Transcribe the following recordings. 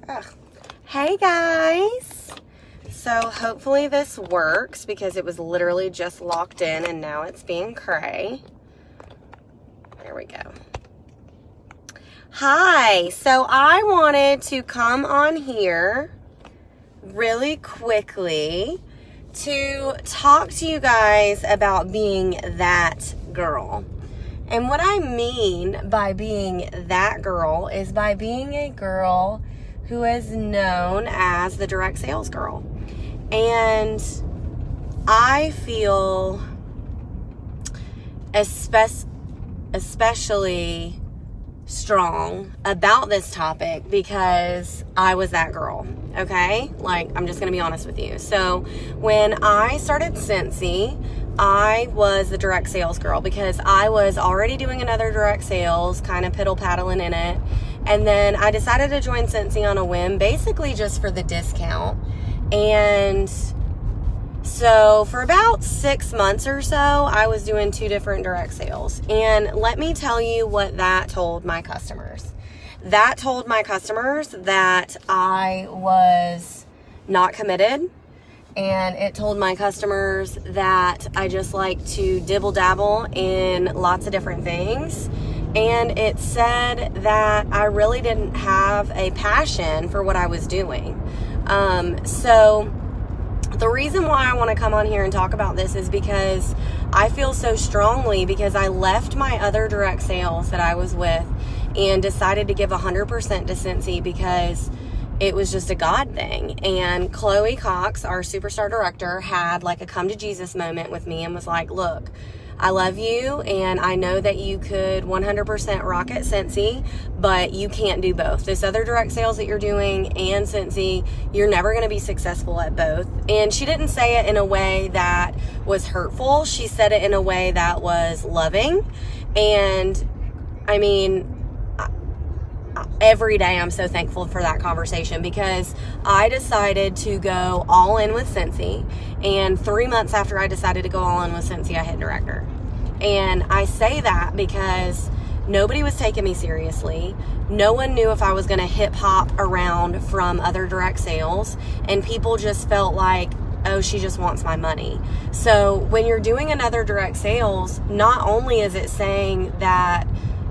Ugh. Hey guys, so hopefully this works because it was literally just locked in and now it's being cray. There we go. Hi, so I wanted to come on here really quickly to talk to you guys about being that girl. And what I mean by being that girl is by being a girl who is known as the direct sales girl. And I feel especially strong about this topic because I was that girl, okay? Like, I'm just gonna be honest with you. So when I started Scentsy, I was the direct sales girl because I was already doing another direct sales, kind of piddle-paddling in it. And then I decided to join Scentsy on a whim, basically just for the discount. And so for about 6 months or so, I was doing 2 different direct sales. And let me tell you what that told my customers. That told my customers that I was not committed. And it told my customers that I just like to dibble-dabble in lots of different things. And it said that I really didn't have a passion for what I was doing. So the reason why I want to come on here and talk about this is because I feel so strongly because I left my other direct sales that I was with and decided to give 100% to Scentsy because it was just a God thing. And Chloe Cox, our superstar director, had like a come to Jesus moment with me and was like, look, I love you and I know that you could 100% rock at Scentsy, but you can't do both. This other direct sales that you're doing and Scentsy, you're never going to be successful at both. And she didn't say it in a way that was hurtful. She said it in a way that was loving. And I mean, every day I'm so thankful for that conversation because I decided to go all in with Scentsy, and 3 months after I decided to go all in with Scentsy, I hit director. And I say that because nobody was taking me seriously. No one knew if I was going to hip hop around from other direct sales, and people just felt like, oh, she just wants my money. So when you're doing another direct sales, not only is it saying that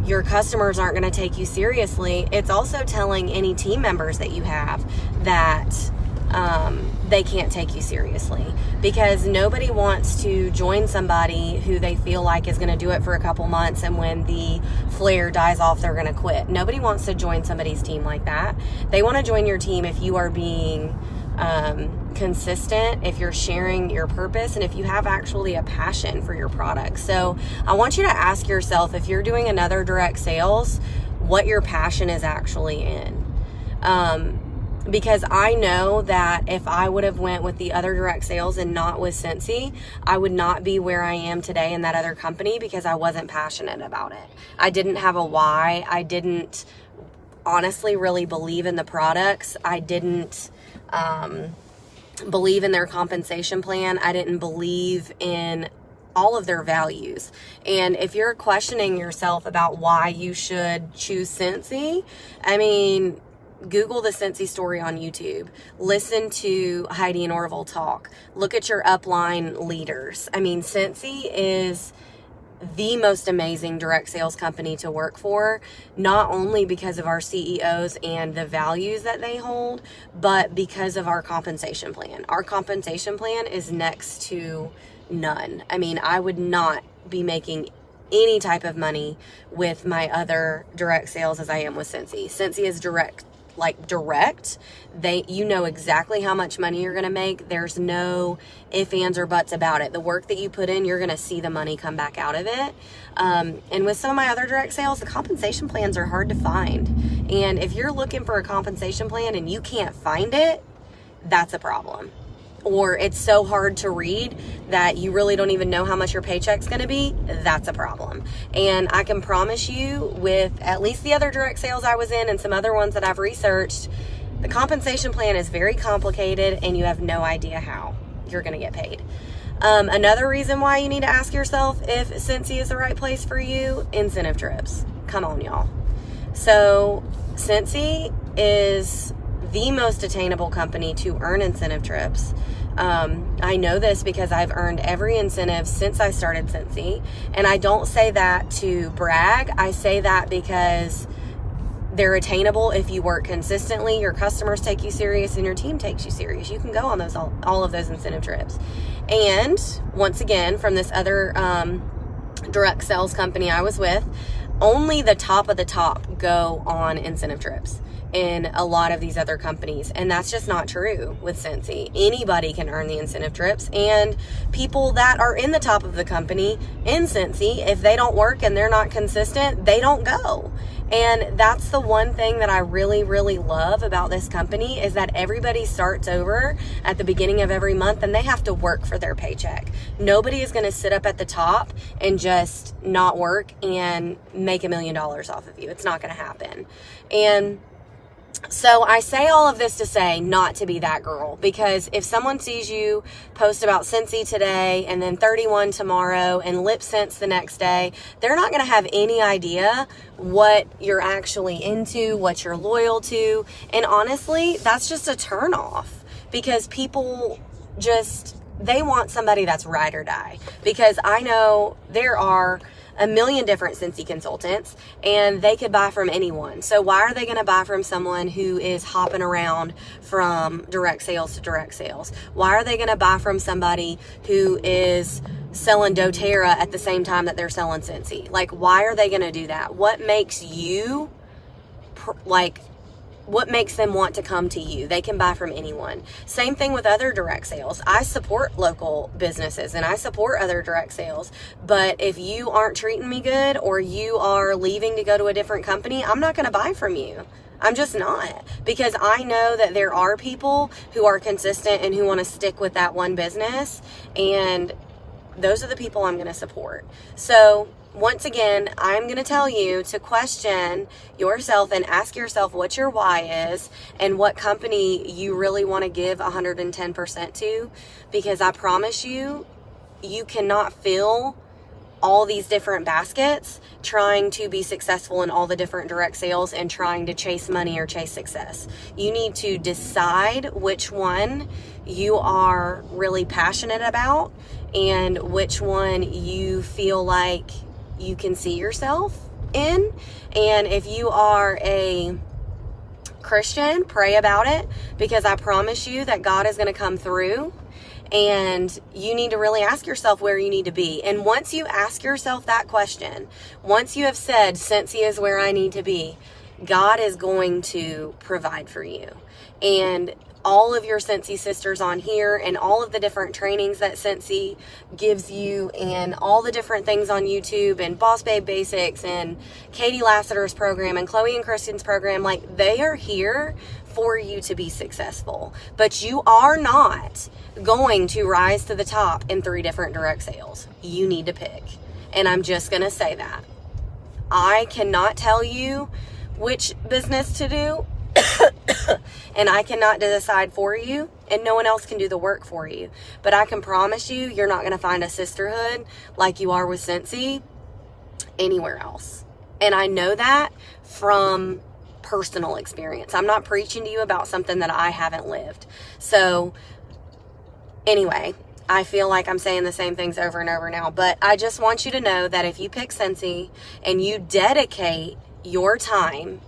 your customers aren't going to take you seriously, it's also telling any team members that you have that they can't take you seriously, because nobody wants to join somebody who they feel like is going to do it for a couple months and when the flare dies off, they're going to quit. Nobody wants to join somebody's team like that. They want to join your team if you are being consistent, if you're sharing your purpose, and if you have actually a passion for your product. So I want you to ask yourself, if you're doing another direct sales, what your passion is actually in. Because I know that if I would have went with the other direct sales and not with Scentsy, I would not be where I am today in that other company because I wasn't passionate about it. I didn't have a why. I didn't honestly really believe in the products. I didn't believe in their compensation plan. I didn't believe in all of their values. And if you're questioning yourself about why you should choose Scentsy, I mean, Google the Scentsy story on YouTube. Listen to Heidi and Orville talk. Look at your upline leaders. I mean, Scentsy is the most amazing direct sales company to work for, not only because of our CEOs and the values that they hold, but because of our compensation plan. Our compensation plan is next to none. I mean, I would not be making any type of money with my other direct sales as I am with Scentsy. Scentsy is direct. You know exactly how much money you're going to make. There's no ifs, ands, or buts about it. The work that you put in, you're going to see the money come back out of it. And with some of my other direct sales, the compensation plans are hard to find. And if you're looking for a compensation plan and you can't find it, that's a problem. Or it's so hard to read that you really don't even know how much your paycheck's going to be, that's a problem. And I can promise you, with at least the other direct sales I was in and some other ones that I've researched, the compensation plan is very complicated and you have no idea how you're going to get paid. Another reason why you need to ask yourself if Scentsy is the right place for you, incentive trips. Come on, y'all. So Scentsy is the most attainable company to earn incentive trips. I know this because I've earned every incentive since I started Scentsy. And I don't say that to brag. I say that because they're attainable if you work consistently, your customers take you serious, and your team takes you serious. You can go on those all of those incentive trips. And once again, from this other direct sales company I was with, only the top of the top go on incentive trips in a lot of these other companies. And that's just not true with Scentsy. Anybody can earn the incentive trips, and people that are in the top of the company in Scentsy, if they don't work and they're not consistent, they don't go. And that's the one thing that I really, really love about this company, is that everybody starts over at the beginning of every month and they have to work for their paycheck. Nobody is going to sit up at the top and just not work and make $1 million off of you. It's not going to happen. And so I say all of this to say not to be that girl, because if someone sees you post about Scentsy today and then 31 tomorrow and Lip Sense the next day, they're not going to have any idea what you're actually into, what you're loyal to. And honestly, that's just a turnoff, because people just, they want somebody that's ride or die. Because I know there are a million different Scentsy consultants, and they could buy from anyone. So why are they going to buy from someone who is hopping around from direct sales to direct sales? Why are they going to buy from somebody who is selling doTERRA at the same time that they're selling Scentsy? Like, why are they going to do that? What makes you, what makes them want to come to you? They can buy from anyone. Same thing with other direct sales. I support local businesses and I support other direct sales. But if you aren't treating me good, or you are leaving to go to a different company, I'm not going to buy from you. I'm just not. Because I know that there are people who are consistent and who want to stick with that one business. And those are the people I'm going to support. So once again, I'm going to tell you to question yourself and ask yourself what your why is and what company you really want to give 110% to, because I promise you, you cannot fill all these different baskets trying to be successful in all the different direct sales and trying to chase money or chase success. You need to decide which one you are really passionate about and which one you feel like you can see yourself in. And if you are a Christian, pray about it, because I promise you that God is going to come through. And you need to really ask yourself where you need to be. And once you ask yourself that question, once you have said, Scentsy is where I need to be, God is going to provide for you. And all of your Scentsy sisters on here, and all of the different trainings that Scentsy gives you, and all the different things on YouTube, and Boss Babe Basics, and Katie Lassiter's program, and Chloe and Kristen's program, like, they are here for you to be successful. But you are not going to rise to the top in 3 different direct sales. You need to pick. And I'm just going to say that. I cannot tell you which business to do. And I cannot decide for you, and no one else can do the work for you. But I can promise you, you're not going to find a sisterhood like you are with Scentsy anywhere else. And I know that from personal experience. I'm not preaching to you about something that I haven't lived. So anyway, I feel like I'm saying the same things over and over now, but I just want you to know that if you pick Scentsy and you dedicate your time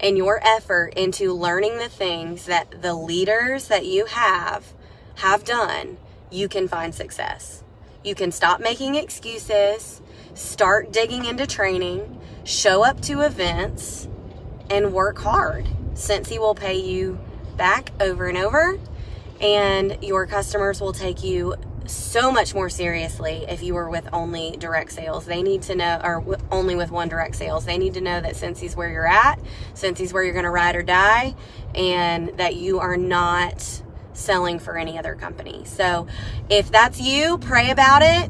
and your effort into learning the things that the leaders that you have done, you can find success. You can stop making excuses, start digging into training, show up to events, and work hard. Scentsy will pay you back over and over, and your customers will take you so much more seriously if you were with only direct sales. They need to know, or only with one direct sales, they need to know that Scentsy's where you're at, Scentsy's where you're going to ride or die, and that you are not selling for any other company. So if that's you, pray about it.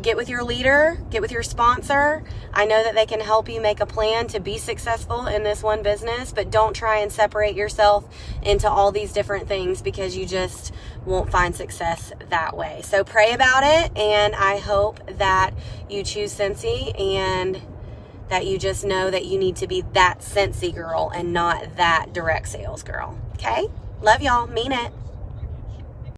Get with your leader, get with your sponsor. I know that they can help you make a plan to be successful in this one business, but don't try and separate yourself into all these different things, because you just won't find success that way. So pray about it, and I hope that you choose Scentsy and that you just know that you need to be that Scentsy girl and not that direct sales girl. Okay? Love y'all. Mean it.